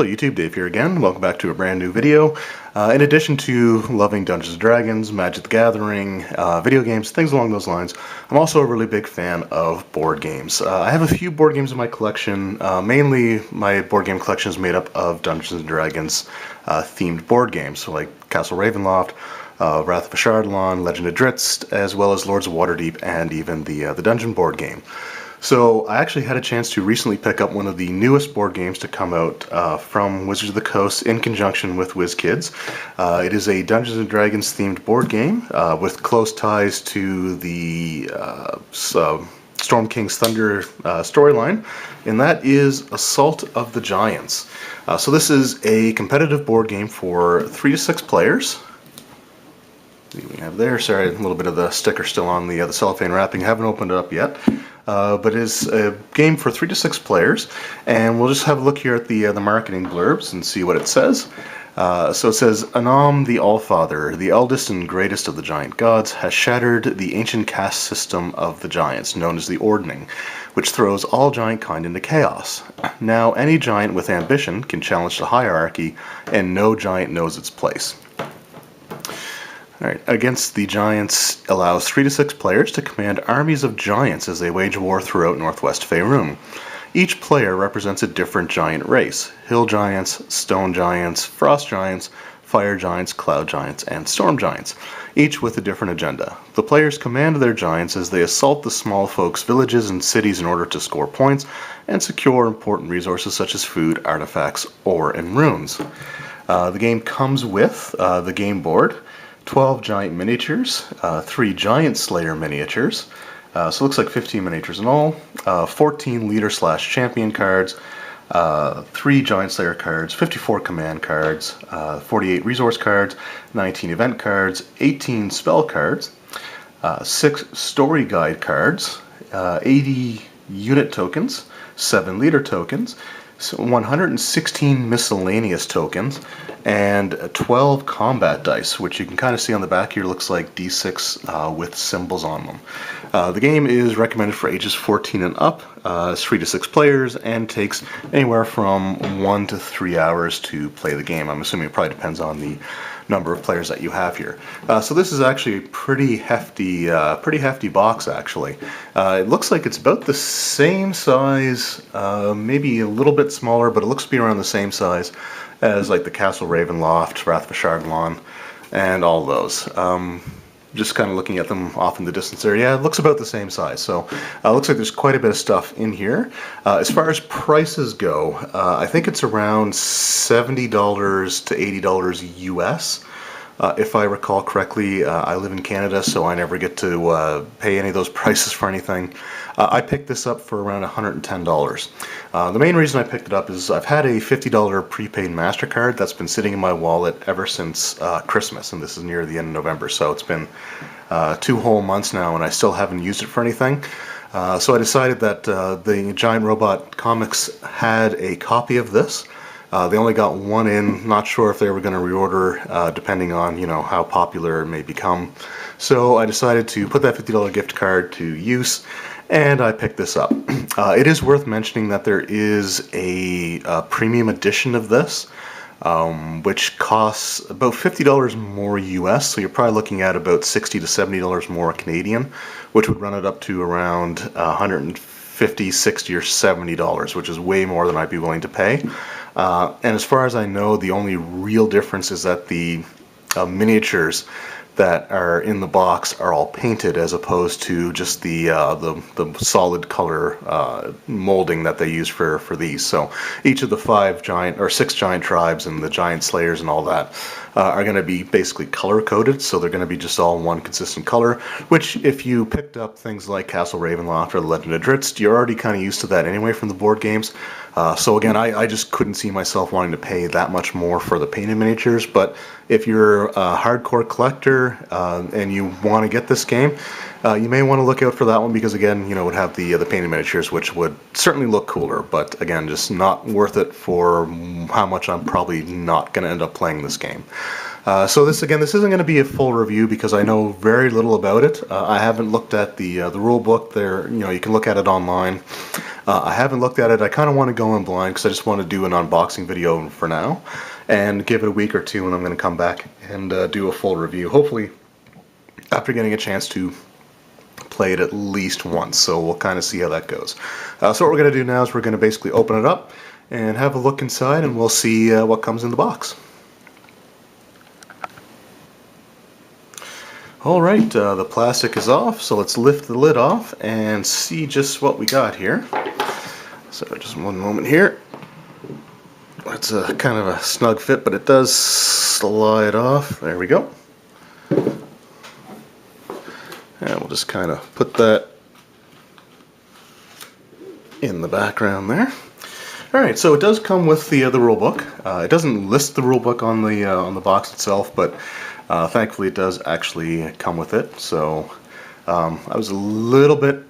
Hello YouTube, Dave here again. Welcome back to a brand new video. In addition to loving Dungeons & Dragons, Magic the Gathering, video games, things along those lines, I'm also a really big fan of board games. I have a few board games in my collection. Mainly my board game collection is made up of Dungeons & Dragons themed board games, so like Castle Ravenloft, Wrath of Ashardalon, Legend of Drizzt, as well as Lords of Waterdeep and even the Dungeon board game. So I actually had a chance to recently pick up one of the newest board games to come out from Wizards of the Coast in conjunction with WizKids. It is a Dungeons & Dragons themed board game with close ties to the Storm King's Thunder storyline, and that is Assault of the Giants. So this is a competitive board game for 3 to 6 players. We have there, sorry, a little bit of the sticker still on the cellophane wrapping, haven't opened it up yet. But it's a game for 3 to 6 players, and we'll just have a look here at the marketing blurbs and see what it says. So it says, Anam the Allfather, the eldest and greatest of the giant gods, has shattered the ancient caste system of the giants, known as the Ordning, which throws all giant kind into chaos. Now any giant with ambition can challenge the hierarchy, and no giant knows its place. Alright, Against the Giants allows 3 to 6 players to command armies of giants as they wage war throughout Northwest Faerun. Each player represents a different giant race: hill giants, stone giants, frost giants, fire giants, cloud giants, and storm giants, each with a different agenda. The players command their giants as they assault the small folks' villages and cities in order to score points and secure important resources such as food, artifacts, ore, and runes. The game comes with the game board, 12 giant miniatures, 3 giant slayer miniatures, so it looks like 15 miniatures in all, 14 leader/champion cards, 3 giant slayer cards, 54 command cards, 48 resource cards, 19 event cards, 18 spell cards, 6 story guide cards, 80 unit tokens, 7 leader tokens, 116 miscellaneous tokens, and 12 combat dice, which you can kind of see on the back here looks like D6 with symbols on them. The game is recommended for ages 14 and up. It's 3 to 6 players and takes anywhere from 1 to 3 hours to play the game. I'm assuming it probably depends on the number of players that you have here. So this is actually a pretty hefty box actually. It looks like it's about the same size, maybe a little bit smaller, but it looks to be around the same size as like the Castle Ravenloft, Wrath of Ashardalon, and all those. Just kind of looking at them off in the distance there, yeah, it looks about the same size. So it looks like there's quite a bit of stuff in here. As far as prices go, I think it's around $70 to $80 US. If I recall correctly, I live in Canada, so I never get to pay any of those prices for anything. I picked this up for around $110. The main reason I picked it up is I've had a $50 prepaid MasterCard that's been sitting in my wallet ever since Christmas, and this is near the end of November, so it's been 2 whole months now and I still haven't used it for anything. So I decided that the Giant Robot Comics had a copy of this. They only got 1 in, not sure if they were going to reorder depending on, you know, how popular it may become. So I decided to put that $50 gift card to use, and I picked this up. It is worth mentioning that there is a premium edition of this, which costs about $50 more US, so you're probably looking at about $60 to $70 more Canadian, which would run it up to around $150, $60 or $70, which is way more than I'd be willing to pay. And as far as I know, the only real difference is that the miniatures that are in the box are all painted as opposed to just the solid color molding that they use for these. So each of the 5 giant or 6 giant tribes and the giant slayers and all that are going to be basically color coded, so they're going to be just all one consistent color, which if you picked up things like Castle Ravenloft or the Legend of Drizzt, you're already kind of used to that anyway from the board games. So again, I just couldn't see myself wanting to pay that much more for the painted miniatures, but if you're a hardcore collector and you want to get this game, you may want to look out for that one because again, you know, it would have the painted miniatures, which would certainly look cooler, but again, just not worth it for how much I'm probably not going to end up playing this game. So this isn't going to be a full review because I know very little about it. I haven't looked at the rule book. There, you know, you can look at it online. I haven't looked at it. I kind of want to go in blind because I just want to do an unboxing video for now and give it a week or two, and I'm going to come back and do a full review, hopefully after getting a chance to play it at least once. So we'll kind of see how that goes. So what we're going to do now is we're going to basically open it up and have a look inside, and we'll see what comes in the box. Alright, the plastic is off, so let's lift the lid off and see just what we got here. So just one moment here. It's a kind of a snug fit, but it does slide off. There we go. And we'll just kind of put that in the background there. Alright, so it does come with the rule book. It doesn't list the rule book on the box itself, but thankfully it does actually come with it. So I was a little bit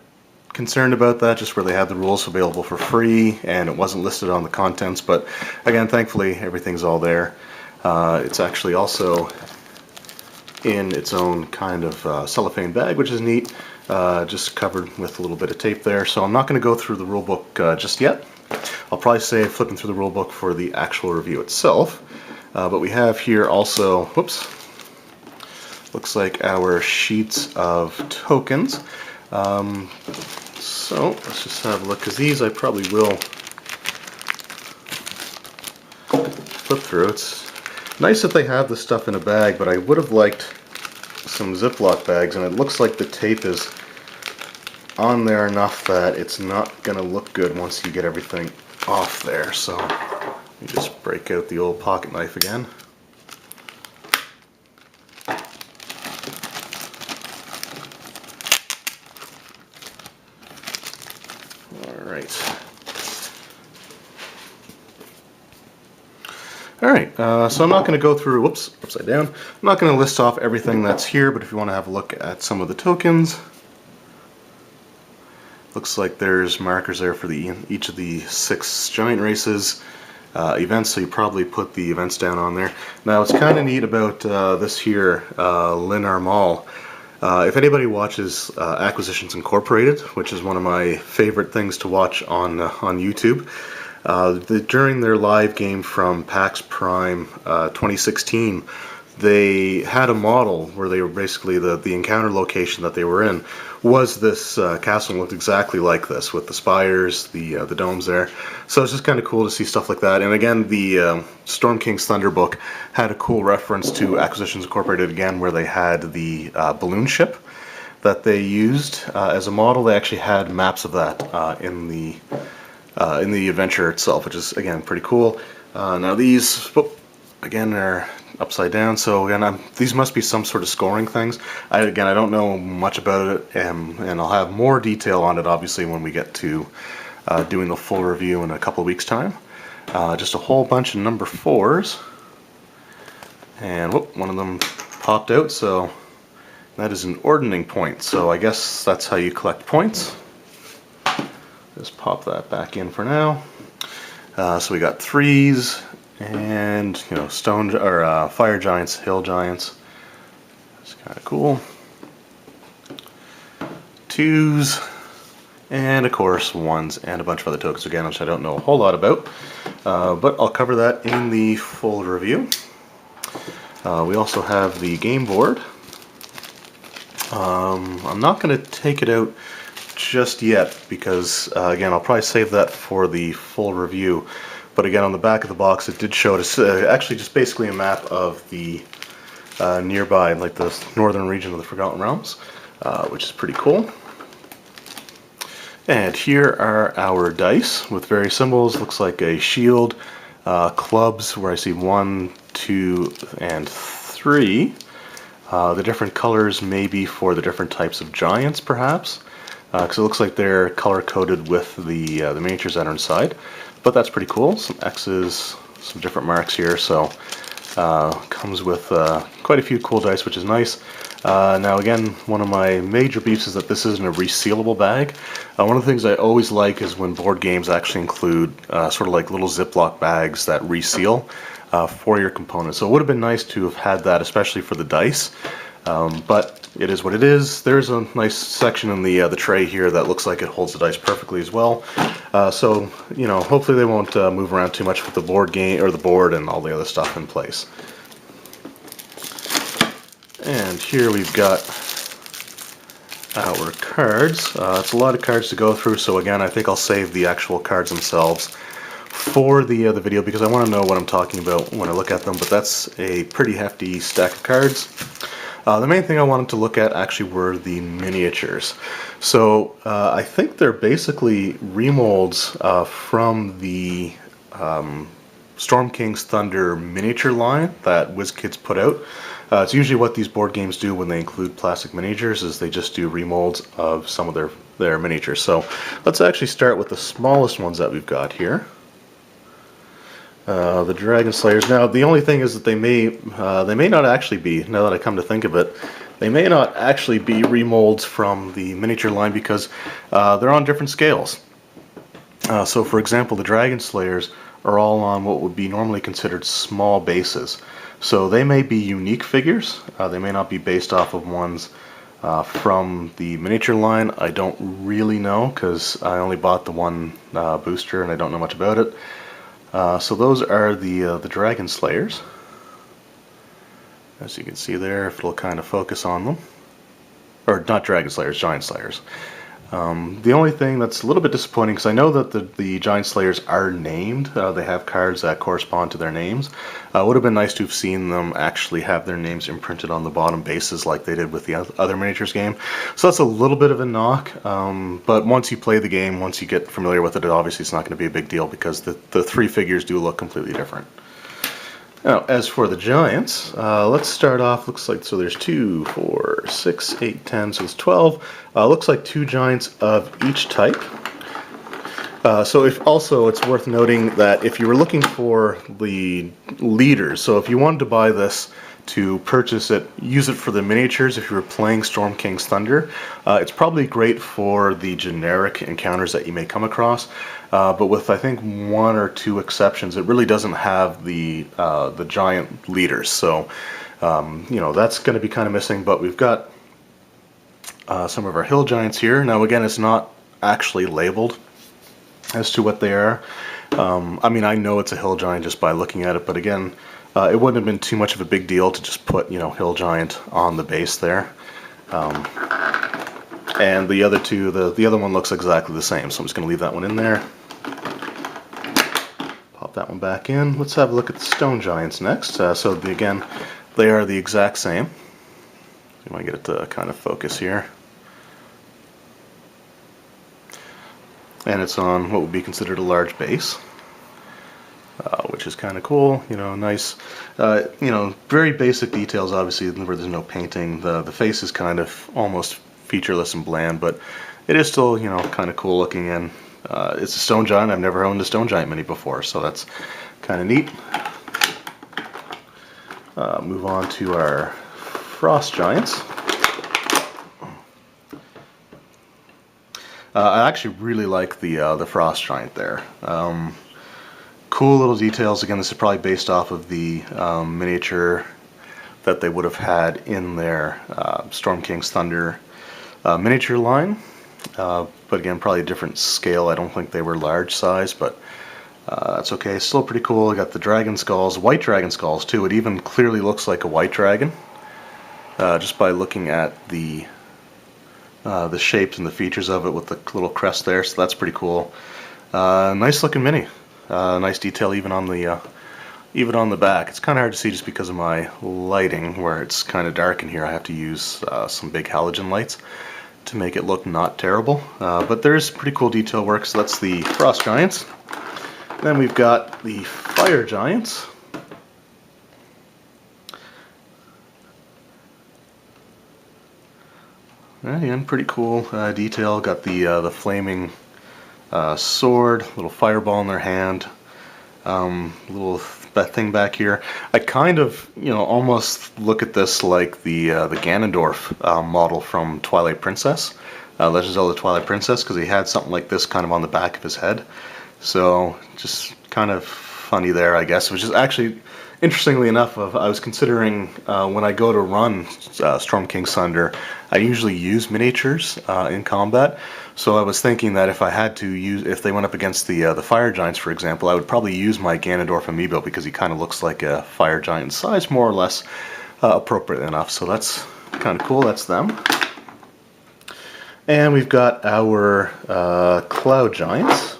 concerned about that, just where they had the rules available for free and it wasn't listed on the contents, but again, thankfully everything's all there. It's actually also in its own kind of cellophane bag, which is neat, just covered with a little bit of tape there. So I'm not going to go through the rule book just yet. I'll probably save flipping through the rule book for the actual review itself. But we have here also, whoops, looks like our sheets of tokens. So let's just have a look, because these I probably will flip through. It's nice that they have this stuff in a bag, but I would have liked some Ziploc bags, and it looks like the tape is on there enough that it's not going to look good once you get everything off there. So let me just break out the old pocket knife again. Alright, so I'm not going to go through, whoops, upside down. I'm not going to list off everything that's here, but if you want to have a look at some of the tokens, looks like there's markers there for each of the 6 giant races events, so you probably put the events down on there. Now, what's kind of neat about this here, Linar Mall, if anybody watches Acquisitions Incorporated, which is one of my favorite things to watch on YouTube, during their live game from PAX Prime 2016, they had a model where they were basically the encounter location that they were in was this castle, looked exactly like this with the spires, the domes there. So it's just kind of cool to see stuff like that. And again, the Storm King's Thunder book had a cool reference to Acquisitions Incorporated again, where they had the balloon ship that they used as a model. They actually had maps of that in the adventure itself, which is again pretty cool. Now these, again, are upside down, so again, these must be some sort of scoring things. I don't know much about it, and I'll have more detail on it obviously when we get to doing the full review in a couple of weeks' time. Just a whole bunch of number 4s, and whoop, one of them popped out, so that is an ordning point. So I guess that's how you collect points. Just pop that back in for now. So we got 3s, and stone or fire giants, hill giants. It's kind of cool. 2s, and of course 1s, and a bunch of other tokens again, which I don't know a whole lot about, but I'll cover that in the full review. We also have the game board. I'm not going to take it out just yet because again, I'll probably save that for the full review. But again, on the back of the box, it did show us actually just basically a map of the nearby, like the northern region of the Forgotten Realms, which is pretty cool. And here are our dice with various symbols. Looks like a shield, clubs, where I see 1, 2, and 3. The different colors may be for the different types of giants, perhaps, because it looks like they're color-coded with the miniatures that are inside. But that's pretty cool. Some X's, some different marks here, so comes with quite a few cool dice, which is nice. Now again, one of my major beefs is that this isn't a resealable bag. One of the things I always like is when board games actually include sort of like little Ziploc bags that reseal for your components. So it would have been nice to have had that, especially for the dice. But it is what it is. There's a nice section in the tray here that looks like it holds the dice perfectly as well. So, you know, hopefully they won't move around too much with the board game, or the board and all the other stuff in place. And here we've got our cards. It's a lot of cards to go through, so again, I think I'll save the actual cards themselves for the video, because I want to know what I'm talking about when I look at them, but that's a pretty hefty stack of cards. The main thing I wanted to look at actually were the miniatures. So I think they're basically remolds from the Storm King's Thunder miniature line that WizKids put out. It's usually what these board games do when they include plastic miniatures, is they just do remolds of some of their miniatures. So let's actually start with the smallest ones that we've got here. The Dragon Slayers. Now the only thing is that they may not actually be, now that I come to think of it, they may not actually be remolds from the miniature line, because they're on different scales. So for example, the Dragon Slayers are all on what would be normally considered small bases. So they may be unique figures. They may not be based off of ones from the miniature line. I don't really know, because I only bought the one booster and I don't know much about it. So those are the Dragon Slayers. As you can see there, if it'll kind of focus on them. Or not Dragon Slayers, Giant Slayers. The only thing that's a little bit disappointing, because I know that the Giant Slayers are named. They have cards that correspond to their names. Would have been nice to have seen them actually have their names imprinted on the bottom bases like they did with the other miniatures game. So that's a little bit of a knock, but once you play the game, once you get familiar with it, obviously it's not going to be a big deal, because the three figures do look completely different. Now, as for the giants, let's start off, looks like, so there's 2, 4, 6, 8, 10, so it's 12. Looks like 2 giants of each type. So it's worth noting that if you were looking for the leaders, so if you wanted to buy this to purchase it, use it for the miniatures if you were playing Storm King's Thunder, it's probably great for the generic encounters that you may come across. But with, I think, 1 or 2 exceptions, it really doesn't have the giant leaders. So, you know, that's going to be kind of missing. But we've got some of our hill giants here. Now, again, it's not actually labeled as to what they are. I mean, I know it's a hill giant just by looking at it. But again, it wouldn't have been too much of a big deal to just put, you know, hill giant on the base there. And the other two, the other one looks exactly the same. So I'm just going to leave that one in there. Pop that one back in. Let's have a look at the stone giants next. Again, they are the exact same. You want to get it to kind of focus here. And it's on what would be considered a large base, which is kind of cool. You know, nice, you know, very basic details, obviously, where there's no painting. The face is kind of almost featureless and bland, but it is still, you know, kind of cool looking. And it's a stone giant. I've never owned a stone giant mini before, so that's kind of neat. Move on to our frost giants. I actually really like the frost giant there. Cool little details. Again, this is probably based off of the miniature that they would have had in their Storm King's Thunder miniature line. But again, probably a different scale. I don't think they were large size, but that's okay. Still pretty cool. I got the dragon skulls, white dragon skulls too. It even clearly looks like a white dragon, just by looking at the shapes and the features of it with the little crest there. So that's pretty cool. Nice looking mini. Nice detail even on the back. It's kind of hard to see just because of my lighting, where it's kind of dark in here. I have to use some big halogen lights to make it look not terrible. But there's pretty cool detail work. So that's the frost giants. Then we've got the fire giants. Again, pretty cool detail. Got the flaming sword, little fireball in their hand, little thing back here. I kind of, you know, almost look at this like the Ganondorf model from Twilight Princess, Legend of Zelda Twilight Princess, because he had something like this kind of on the back of his head. So just kind of funny there, I guess, which is actually, interestingly enough, I was considering when I go to run Storm King's Thunder, I usually use miniatures in combat. So I was thinking that if I had to use, if they went up against the fire giants, for example, I would probably use my Ganondorf amiibo because he kind of looks like a fire giant size, more or less appropriate enough. So that's kind of cool. That's them. And we've got our cloud giants.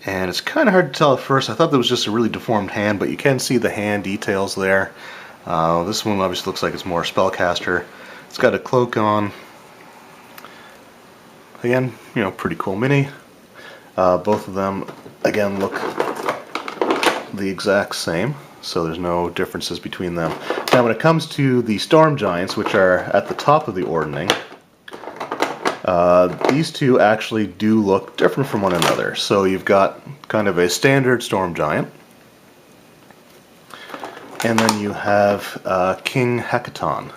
And it's kind of hard to tell at first. I thought that was just a really deformed hand, but you can see the hand details there. This one obviously looks like it's more spellcaster. It's got a cloak on. Again, you know, pretty cool mini. Both of them, again, look the exact same, so there's no differences between them. Now when it comes to the Storm Giants, which are at the top of the ordering, these two actually do look different from one another. So you've got kind of a standard Storm Giant, and then you have King Hecaton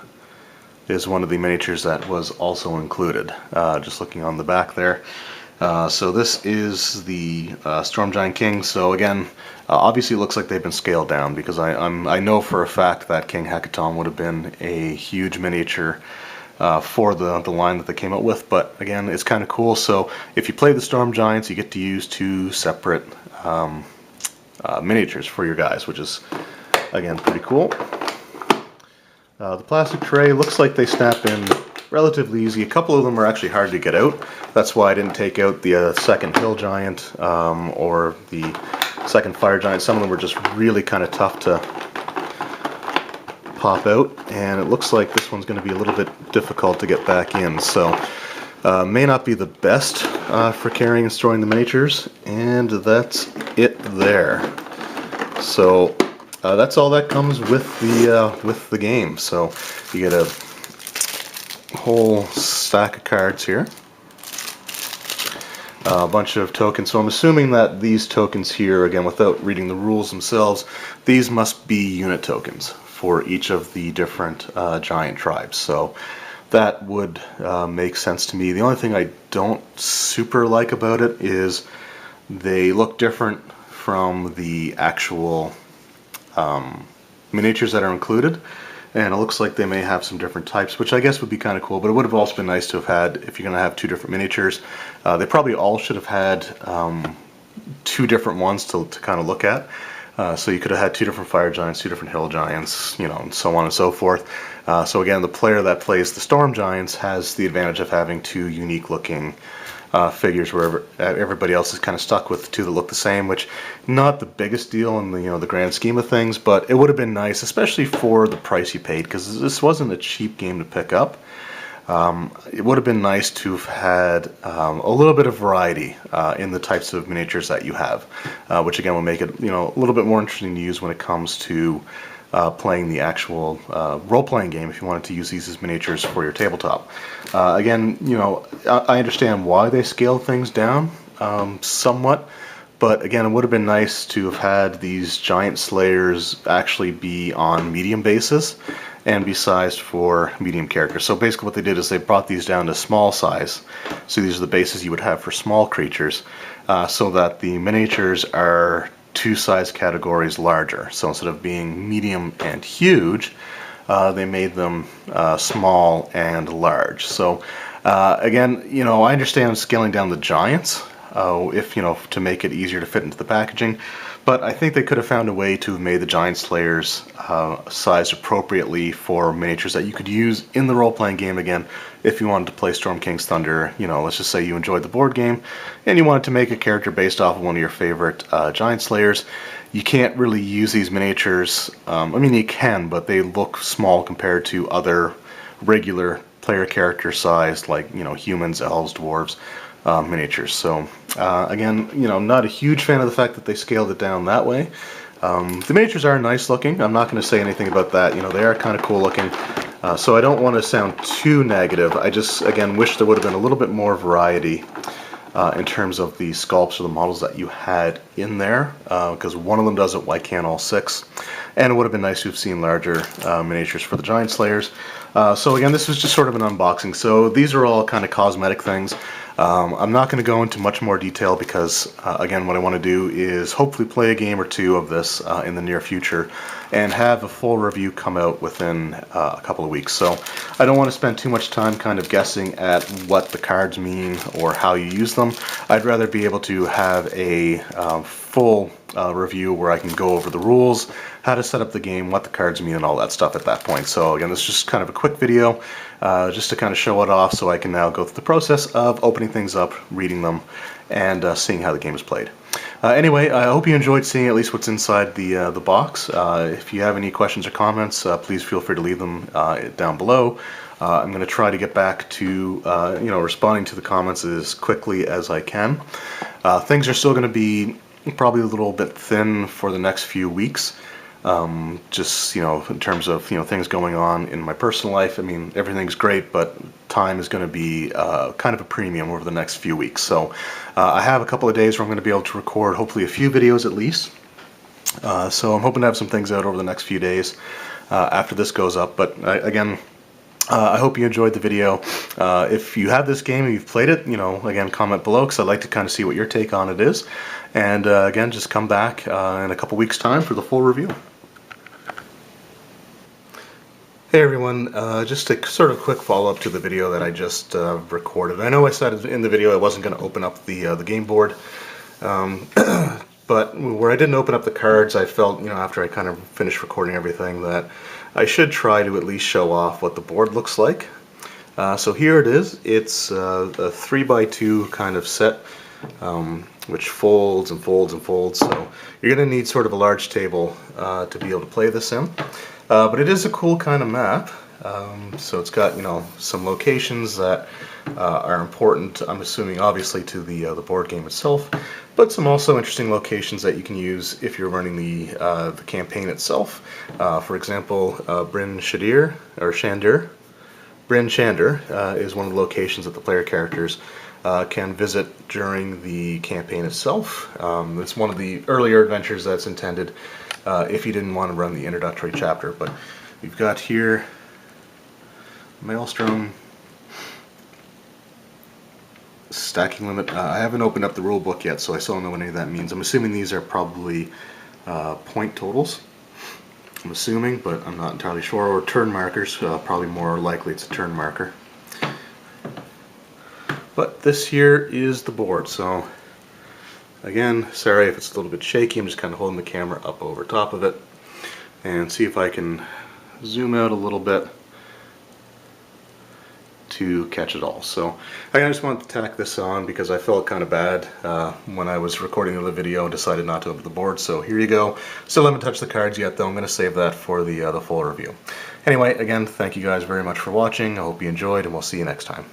is one of the miniatures that was also included. Just looking on the back there. So this is the Storm Giant King. So again, obviously it looks like they've been scaled down, because I know for a fact that King Hecaton would have been a huge miniature for the line that they came up with. But again, it's kind of cool. So if you play the Storm Giants, you get to use two separate miniatures for your guys, which is, again, pretty cool. The plastic tray looks like they snap in relatively easy. A couple of them are actually hard to get out. That's why I didn't take out the second Hill Giant or the second Fire Giant. Some of them were just really kind of tough to pop out, and it looks like this one's going to be a little bit difficult to get back in. So may not be the best for carrying and storing the miniatures, and that's it there. So that's all that comes with the game. So you get a whole stack of cards here, a bunch of tokens. So I'm assuming that these tokens here, again, without reading the rules themselves, these must be unit tokens for each of the different giant tribes. So that would make sense to me. The only thing I don't super like about it is they look different from the actual miniatures that are included, and it looks like they may have some different types, which I guess would be kind of cool. But it would have also been nice to have had, if you're going to have two different miniatures, they probably all should have had two different ones to kind of look at. So you could have had two different Fire Giants, two different Hill Giants, you know, and so on and so forth. So again, the player that plays the Storm Giants has the advantage of having two unique looking figures, where everybody else is kind of stuck with two that look the same, which not the biggest deal in the the grand scheme of things, but it would have been nice, especially for the price you paid, because this wasn't a cheap game to pick up. It would have been nice to have had a little bit of variety in the types of miniatures that you have, which again will make it a little bit more interesting to use when it comes to playing the actual role-playing game, if you wanted to use these as miniatures for your tabletop. Again, I understand why they scale things down somewhat, but again, it would have been nice to have had these giant slayers actually be on medium bases and be sized for medium characters. So basically what they did is they brought these down to small size. So these are the bases you would have for small creatures, so that the miniatures are two size categories larger. So instead of being medium and huge, they made them small and large. So again, I understand scaling down the giants if to make it easier to fit into the packaging, but I think they could have found a way to have made the giant slayers sized appropriately for miniatures that you could use in the role-playing game. Again, if you wanted to play Storm King's Thunder, let's just say you enjoyed the board game and you wanted to make a character based off of one of your favorite giant slayers, you can't really use these miniatures. I mean, you can, but they look small compared to other regular player character sized, like humans, elves, dwarves, miniatures. So again, not a huge fan of the fact that they scaled it down that way. The miniatures are nice looking. I'm not going to say anything about that. They are kind of cool looking. So I don't want to sound too negative. I just, again, wish there would have been a little bit more variety in terms of the sculpts or the models that you had in there, because one of them does it, why can't all six? And it would have been nice to have seen larger miniatures for the giant slayers. So again, this was just sort of an unboxing. So these are all kind of cosmetic things. I'm not going to go into much more detail because, again, what I want to do is hopefully play a game or two of this in the near future and have a full review come out within a couple of weeks. So I don't want to spend too much time kind of guessing at what the cards mean or how you use them. I'd rather be able to have a full review where I can go over the rules, how to set up the game, what the cards mean, and all that stuff at that point. So again, this is just kind of a quick video just to kind of show it off so I can now go through the process of opening things up, reading them, and seeing how the game is played. Anyway, I hope you enjoyed seeing at least what's inside the box. If you have any questions or comments, please feel free to leave them down below. I'm going to try to get back to responding to the comments as quickly as I can. Things are still going to be probably a little bit thin for the next few weeks. Just in terms of things going on in my personal life. I mean, everything's great, but time is going to be kind of a premium over the next few weeks. So I have a couple of days where I'm going to be able to record hopefully a few videos at least. So I'm hoping to have some things out over the next few days after this goes up. But again, I hope you enjoyed the video. If you have this game and you've played it, again, comment below because I'd like to kind of see what your take on it is. And again, just come back in a couple weeks' time for the full review. Hey everyone, just a sort of quick follow-up to the video that I just recorded. I know I said in the video I wasn't going to open up the game board, but where I didn't open up the cards, I felt, after I kind of finished recording everything, that I should try to at least show off what the board looks like. So here it is. It's a 3x2 kind of set, which folds and folds and folds. So you're going to need sort of a large table to be able to play this in. But it is a cool kind of map. So it's got some locations that are important. I'm assuming obviously to the board game itself, but some also interesting locations that you can use if you're running the campaign itself. For example, Bryn Shadir or Shandir. Bryn Shander is one of the locations that the player characters can visit during the campaign itself. It's one of the earlier adventures that's intended if you didn't want to run the introductory chapter. But we've got here Maelstrom, stacking limit. I haven't opened up the rule book yet, so I still don't know what any of that means. I'm assuming these are probably point totals. I'm assuming, but I'm not entirely sure. Or turn markers. Probably more likely it's a turn marker. But this here is the board. So again, sorry if it's a little bit shaky. I'm just kind of holding the camera up over top of it and see if I can zoom out a little bit to catch it all. So I just wanted to tack this on because I felt kind of bad when I was recording the video and decided not to open the board. So here you go. Still haven't touched the cards yet though. I'm going to save that for the full review. Anyway, again, thank you guys very much for watching. I hope you enjoyed and we'll see you next time.